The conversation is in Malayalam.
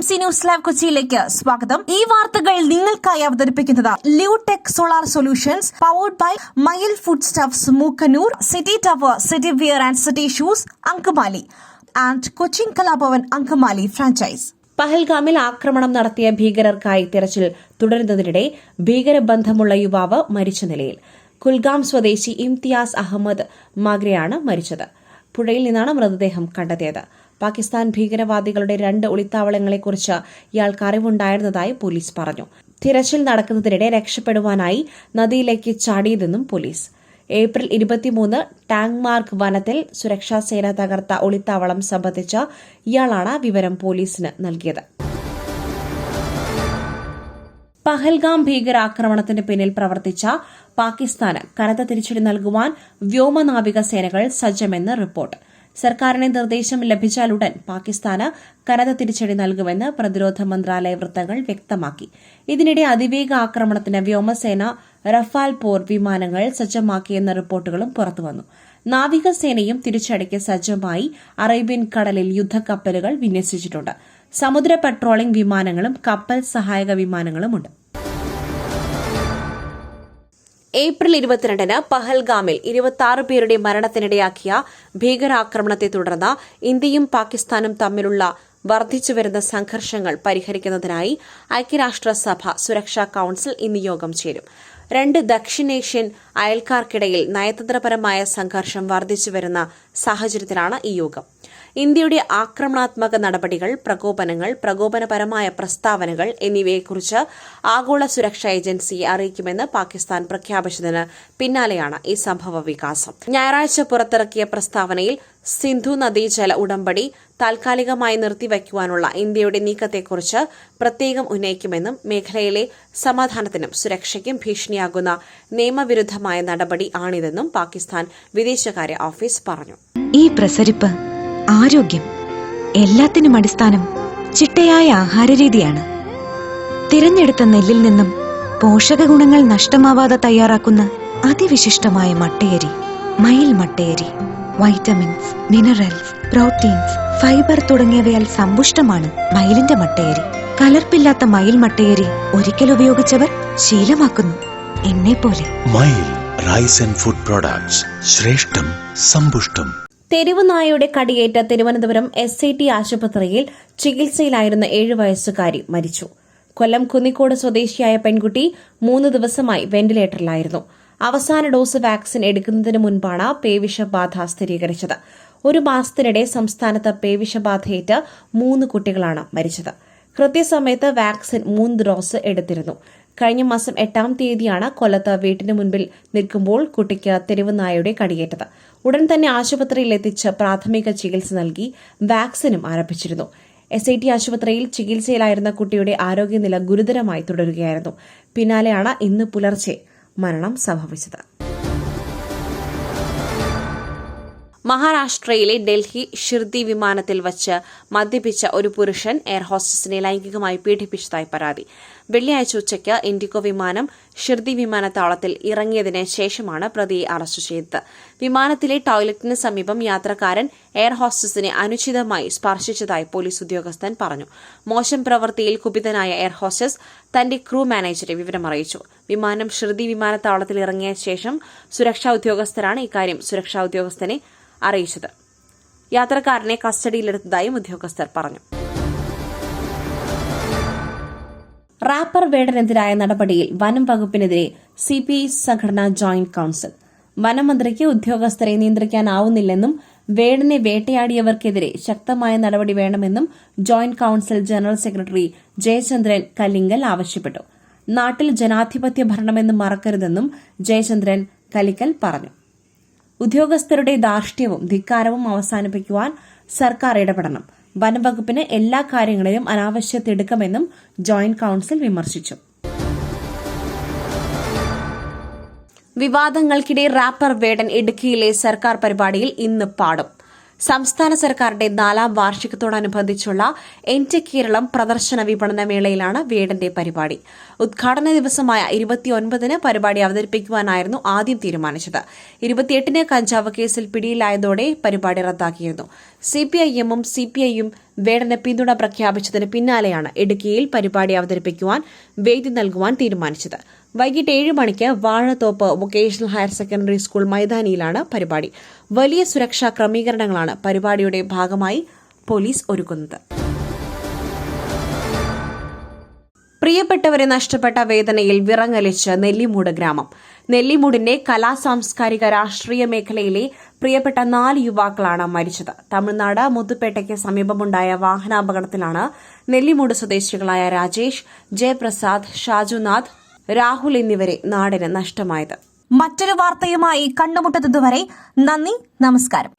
MC ന്യൂസ് ലൈവ് കൊച്ചിയിലേക്ക് സ്വാഗതം. ഈ വാർത്തകൾ നിങ്ങൾക്കായി അവതരിപ്പിക്കുന്നത് Leotech Solar Solutions, powered by Mayil Food Stuffs, Mookkannoor, City Tower, City Wear and City Shoes, Angamaly and Cochin Kalabhavan Angamaly franchise. പഹൽഗാമിൽ ആക്രമണം നടത്തിയ ഭീകരർക്കായി തെരച്ചിൽ തുടരുന്നതിനിടെ ഭീകരബന്ധമുള്ള യുവാവ് മരിച്ച നിലയിൽ. കുൽഗാം സ്വദേശി ഇംതിയാസ് അഹമ്മദ് മാഗ്രയാണ് മരിച്ചത്. പുഴയിൽ നിന്നാണ് മൃതദേഹം കണ്ടെത്തിയത്. പാകിസ്ഥാൻ ഭീകരവാദികളുടെ 2 ഒളിത്താവളങ്ങളെക്കുറിച്ച് ഇയാൾക്ക് അറിവുണ്ടായിരുന്നതായി പോലീസ് പറഞ്ഞു. തിരച്ചിൽ നടക്കുന്നതിനിടെ രക്ഷപ്പെടുവാനായി നദിയിലേക്ക് ചാടിയതെന്നും പോലീസ്. ഏപ്രിൽ 23 ടാങ്മാർക്ക് വനത്തിൽ സുരക്ഷാസേന തകർത്ത ഒളിത്താവളം സംബന്ധിച്ച ഇയാളാണ് വിവരം പോലീസിന് നൽകിയത്. പഹൽഗാം ഭീകരാക്രമണത്തിന് പിന്നിൽ പ്രവർത്തിച്ച പാകിസ്ഥാന് കനത്ത തിരിച്ചടി നൽകുവാൻ വ്യോമനാവിക സേനകൾ സജ്ജമെന്ന് റിപ്പോർട്ട്. സർക്കാരിന് നിർദ്ദേശം ലഭിച്ചാലുടൻ പാകിസ്ഥാന് കനത്ത തിരിച്ചടി നൽകുമെന്ന് പ്രതിരോധ മന്ത്രാലയ വൃത്തങ്ങൾ വ്യക്തമാക്കി. ഇതിനിടെ അതിവേഗ ആക്രമണത്തിന് വ്യോമസേന റഫാൽ പോർ വിമാനങ്ങൾ സജ്ജമാക്കിയെന്ന റിപ്പോർട്ടുകളും പുറത്തുവന്നു. നാവികസേനയും തിരിച്ചടിക്ക് സജ്ജമായി. അറേബ്യൻ കടലിൽ യുദ്ധക്കപ്പലുകൾ വിന്യസിച്ചിട്ടുണ്ട്. സമുദ്ര പട്രോളിംഗ് വിമാനങ്ങളും കപ്പൽ സഹായക വിമാനങ്ങളുമുണ്ട്. ഏപ്രിൽ 22 പഹൽഗാമിൽ 26 പേരുടെ മരണത്തിനിടയാക്കിയ ഭീകരാക്രമണത്തെ തുടർന്ന് ഇന്ത്യയും പാകിസ്ഥാനും തമ്മിലുള്ള വർദ്ധിച്ചുവരുന്ന സംഘർഷങ്ങൾ പരിഹരിക്കുന്നതിനായി ഐക്യരാഷ്ട്രസഭ സുരക്ഷാ കൌൺസിൽ ഇന്ന് യോഗം ചേരും. 2 ദക്ഷിണേഷ്യൻ അയൽക്കാർക്കിടയിൽ നയതന്ത്രപരമായ സംഘർഷം വർദ്ധിച്ചുവരുന്ന സാഹചര്യത്തിലാണ് ഈ യോഗം. ഇന്ത്യയുടെ ആക്രമണാത്മക നടപടികൾ, പ്രകോപനങ്ങൾ, പ്രകോപനപരമായ പ്രസ്താവനകൾ എന്നിവയെക്കുറിച്ച് ആഗോള സുരക്ഷാ ഏജൻസിയെ അറിയിക്കുമെന്ന് പാകിസ്ഥാൻ പ്രഖ്യാപിച്ചതിന് പിന്നാലെയാണ് ഈ സംഭവ വികാസം. ഞായറാഴ്ച പുറത്തിറക്കിയ പ്രസ്താവനയിൽ സിന്ധു നദീജല ഉടമ്പടി താൽക്കാലികമായി നിർത്തിവയ്ക്കുവാനുള്ള ഇന്ത്യയുടെ നീക്കത്തെക്കുറിച്ച് പ്രത്യേകം ഉന്നയിക്കുമെന്നും മേഖലയിലെ സമാധാനത്തിനും സുരക്ഷയ്ക്കും ഭീഷണിയാകുന്ന നിയമവിരുദ്ധമായ നടപടി ആണിതെന്നും പാകിസ്ഥാൻ വിദേശകാര്യ ഓഫീസ് പറഞ്ഞു. ഈ പ്രസരിപ്പ്, ആരോഗ്യം, എല്ലാത്തിനും അടിസ്ഥാനം ചിട്ടയായ ആഹാരരീതിയാണ്. തിരഞ്ഞെടുത്ത നെല്ലിൽ നിന്നും പോഷക ഗുണങ്ങൾ നഷ്ടമാവാതെ തയ്യാറാക്കുന്ന അതിവിശിഷ്ടമായ മട്ടയരി, മയിൽ മട്ടയരി. വൈറ്റമിൻസ്, മിനറൽസ്, പ്രോട്ടീൻസ്, ഫൈബർ തുടങ്ങിയവയാൽ സമ്പുഷ്ടമാണ് മയിലിന്റെ മട്ടയരി. കലർപ്പില്ലാത്ത മയിൽ മട്ടയരി ഒരിക്കൽ ഉപയോഗിച്ചവർ ശീലമാക്കുന്നു, എന്നെപ്പോലെ. മയിൽ റൈസ് ആൻഡ് ഫുഡ് പ്രോഡക്ട്സ്, ശ്രേഷ്ഠം, സമ്പുഷ്ടം. തെരുവ് നായയുടെ കടിയേറ്റ തിരുവനന്തപുരം SIT ആശുപത്രിയിൽ ചികിത്സയിലായിരുന്ന 7 വയസ്സുകാരി മരിച്ചു. കൊല്ലം കുന്നിക്കോട് സ്വദേശിയായ പെൺകുട്ടി 3 ദിവസമായി വെന്റിലേറ്ററിലായിരുന്നു. അവസാന ഡോസ് വാക്സിൻ എടുക്കുന്നതിന് മുൻപാണ് പേവിഷബാധ സ്ഥിരീകരിച്ചത്. 1 മാസത്തിനിടെ സംസ്ഥാനത്ത് പേവിഷബാധയേറ്റ് 3 കുട്ടികളാണ് മരിച്ചത്. കൃത്യസമയത്ത് വാക്സിൻ 3 ഡോസ് എടുത്തിരുന്നു. കഴിഞ്ഞ മാസം 8-ാം തീയതിയാണ് കൊല്ലത്ത് വീട്ടിന് മുൻപിൽ നിൽക്കുമ്പോൾ കുട്ടിക്ക് തെരുവ് നായയുടെ കടിയേറ്റത്. ഉടൻ തന്നെ ആശുപത്രിയിലെത്തിച്ച് പ്രാഥമിക ചികിത്സ നൽകി വാക്സിനും ആരംഭിച്ചിരുന്നു. SIT ആശുപത്രിയിൽ ചികിത്സയിലായിരുന്ന കുട്ടിയുടെ ആരോഗ്യനില ഗുരുതരമായി തുടരുകയായിരുന്നു. പിന്നാലെയാണ് ഇന്ന് പുലർച്ചെ മരണം സംഭവിച്ചത്. മഹാരാഷ്ട്രയിലെ ഡൽഹി ഷിർദി വിമാനത്തിൽ വച്ച് മദ്യപിച്ച ഒരു പുരുഷൻ എയർ ഹോസ്റ്റസിനെ ലൈംഗികമായി പീഡിപ്പിച്ചതായി പരാതി. വെള്ളിയാഴ്ച ഉച്ചയ്ക്ക് ഇൻഡിഗോ വിമാനം ഷിർദി വിമാനത്താവളത്തിൽ ഇറങ്ങിയതിന് ശേഷമാണ് പ്രതിയെ അറസ്റ്റ് ചെയ്തത്. വിമാനത്തിലെ ടോയ്ലറ്റിന് സമീപം യാത്രക്കാരൻ എയർ ഹോസ്റ്റസിനെ അനുചിതമായി സ്പർശിച്ചതായി പോലീസ് ഉദ്യോഗസ്ഥൻ പറഞ്ഞു. മോശം പ്രവൃത്തിയിൽ കുപിതനായ എയർ ഹോസ്റ്റസ് തന്റെ ക്രൂ മാനേജരെ വിവരമറിയിച്ചു. വിമാനം ഷിർദി വിമാനത്താവളത്തിൽ ഇറങ്ങിയ ശേഷം സുരക്ഷാ ഉദ്യോഗസ്ഥരാണ് ഇക്കാര്യം സുരക്ഷാ ഉദ്യോഗസ്ഥനെ അറിയിച്ചത്. യാത്രക്കാരനെ കസ്റ്റഡിയിലെടുത്തതായും ഉദ്യോഗസ്ഥർ പറഞ്ഞു. റാപ്പർ വേടനെതിരായ നടപടിയിൽ വനം വകുപ്പിനെതിരെ CPI സംഘടനാ ജോയിന്റ് കൌൺസിൽ. വനമന്ത്രിക്ക് ഉദ്യോഗസ്ഥരെ നിയന്ത്രിക്കാനാവുന്നില്ലെന്നും വേടനെ വേട്ടയാടിയവർക്കെതിരെ ശക്തമായ നടപടി വേണമെന്നും joint council general secretary Jayachandran Kallingal ആവശ്യപ്പെട്ടു. നാട്ടിൽ ജനാധിപത്യ ഭരണമെന്ന് മറക്കരുതെന്നും ജയചന്ദ്രൻ കല്ലിക്കൽ പറഞ്ഞു. ഉദ്യോഗസ്ഥരുടെ ധാർഷ്ട്യവും ധിക്കാരവും അവസാനിപ്പിക്കുവാൻ സർക്കാർ ഇടപെടണം. വനംവകുപ്പിന് എല്ലാ കാര്യങ്ങളിലും അനാവശ്യ തിടുക്കമെന്നും ജോയിന്റ് കൌൺസിൽ വിമർശിച്ചു. വിവാദങ്ങൾക്കിടെ റാപ്പർ വേടൻ ഇടുക്കിയിലെ സർക്കാർ പരിപാടിയിൽ ഇന്ന് പാടും. സംസ്ഥാന സർക്കാരിന്റെ 4ാം വാർഷികത്തോടനുബന്ധിച്ചുള്ള എന്റെ കേരളം പ്രദർശന വിപണന മേളയിലാണ് വേടന്റെ പരിപാടി. ഉദ്ഘാടന ദിവസമായ 29-ന് പരിപാടി അവതരിപ്പിക്കുവാനായിരുന്നു ആദ്യം തീരുമാനിച്ചത്. 28-ന് കഞ്ചാവ് കേസിൽ പിടിയിലായതോടെ പരിപാടി റദ്ദാക്കിയിരുന്നു. സിപിഐഎമ്മും സിപിഐയും വേടന് പിന്തുണ പ്രഖ്യാപിച്ചതിന് പിന്നാലെയാണ് ഇടുക്കിയിൽ പരിപാടി അവതരിപ്പിക്കുവാൻ വേദി നൽകുവാൻ തീരുമാനിച്ചത്. വൈകിട്ട് 7 മണിക്ക് Vazhathoppu vocational higher secondary school മൈതാനിയിലാണ് പരിപാടി. വലിയ സുരക്ഷാ ക്രമീകരണങ്ങളാണ് പരിപാടിയുടെ ഭാഗമായി പോലീസ് ഒരുക്കുന്നത്. പ്രിയപ്പെട്ടവരെ നഷ്ടപ്പെട്ട വേദനയിൽ വിറങ്ങലിച്ച് നെല്ലിമൂട് ഗ്രാമം. നെല്ലിമൂടിന്റെ കലാസാംസ്കാരിക രാഷ്ട്രീയ മേഖലയിലെ പ്രിയപ്പെട്ട 4 യുവാക്കളാണ് മരിച്ചത്. തമിഴ്നാട് മുത്തുപേട്ടയ്ക്ക് സമീപമുണ്ടായ വാഹനാപകടത്തിലാണ് നെല്ലിമൂട് സ്വദേശികളായ രാജേഷ്, ജയപ്രസാദ്, ഷാജുനാഥ്, രാഹുൽ എന്നിവരെ നാടിന് നഷ്ടമായത്. മറ്റൊരു വാർത്തയുമായി കണ്ടുമുട്ടുന്നതുവരെ നന്ദി, നമസ്കാരം.